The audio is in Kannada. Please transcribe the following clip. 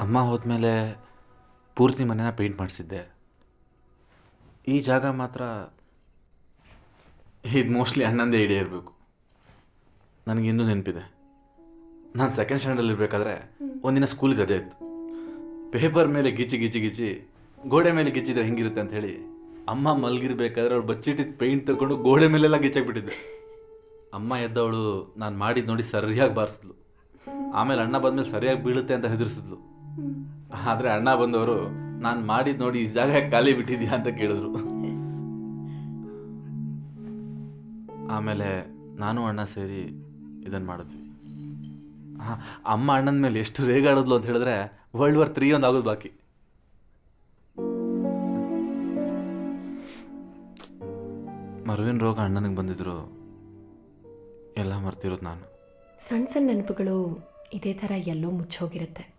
ಅಮ್ಮ ಹೋದ್ಮೇಲೆ ಪೂರ್ತಿ ಮನೇನ ಪೇಂಟ್ ಮಾಡಿಸಿದ್ದೆ. ಈ ಜಾಗ ಮಾತ್ರ ಇದು ಮೋಸ್ಟ್ಲಿ ಅಣ್ಣಂದೇ ಐಡಿಯಾ ಇರಬೇಕು. ನನಗಿನ್ನೂ ನೆನಪಿದೆ, ನಾನು ಸೆಕೆಂಡ್ ಸ್ಟ್ಯಾಂಡರ್ಡ್ ಇರಬೇಕಾದ್ರೆ ಒಂದಿನ ಸ್ಕೂಲ್ಗೆ ರಜೆ ಇತ್ತು. ಪೇಪರ್ ಮೇಲೆ ಗಿಚ್ಚಿ ಗಿಚ್ಚಿ ಗಿಚ್ಚಿ ಗೋಡೆ ಮೇಲೆ ಗಿಚ್ಚಿದ್ರೆ ಹೆಂಗಿರುತ್ತೆ ಅಂತ ಹೇಳಿ ಅಮ್ಮ ಮಲಗಿರ್ಬೇಕಾದ್ರೆ ಅವ್ಳು ಬಚ್ಚಿಟ್ಟಿದ್ದು ಪೇಂಟ್ ತಗೊಂಡು ಗೋಡೆ ಮೇಲೆಲ್ಲ ಗಿಚ್ಚಾಕ್ಬಿಟ್ಟಿದ್ದೆ. ಅಮ್ಮ ಎದ್ದವಳು ನಾನು ಮಾಡಿದ್ದು ನೋಡಿ ಸರಿಯಾಗಿ ಬಾರಿಸಿದ್ಲು. ಆಮೇಲೆ ಅಣ್ಣ ಬಂದಮೇಲೆ ಸರಿಯಾಗಿ ಬೀಳುತ್ತೆ ಅಂತ ಹೆದರ್ಸಿದ್ಲು. ಆದರೆ ಅಣ್ಣ ಬಂದವರು ನಾನು ಮಾಡಿದ್ದು ನೋಡಿ ಈ ಜಾಗ ಖಾಲಿ ಬಿಟ್ಟಿದ್ಯಾ ಅಂತ ಕೇಳಿದ್ರು. ಆಮೇಲೆ ನಾನು ಅಣ್ಣ ಸೇರಿ ಇದನ್ನು ಮಾಡಿದ್ವಿ. ಹಾಂ, ಅಮ್ಮ ಅಣ್ಣನ ಮೇಲೆ ಎಷ್ಟು ರೇಗಾಡಿದ್ಲು ಅಂತ ಹೇಳಿದ್ರೆ World War III ಒಂದು ಆಗೋದು ಬಾಕಿ. ಮರುವಿನ ರೋಗ ಅಣ್ಣನಿಗೆ ಬಂದಿದ್ರು, ಎಲ್ಲ ಮರ್ತಿರೋದು ನಾನು. ಸಣ್ಣ ಸಣ್ಣ ನೆನಪುಗಳು ಇದೇ ಥರ ಎಲ್ಲೋ ಮುಚ್ಚೋಗಿರುತ್ತೆ.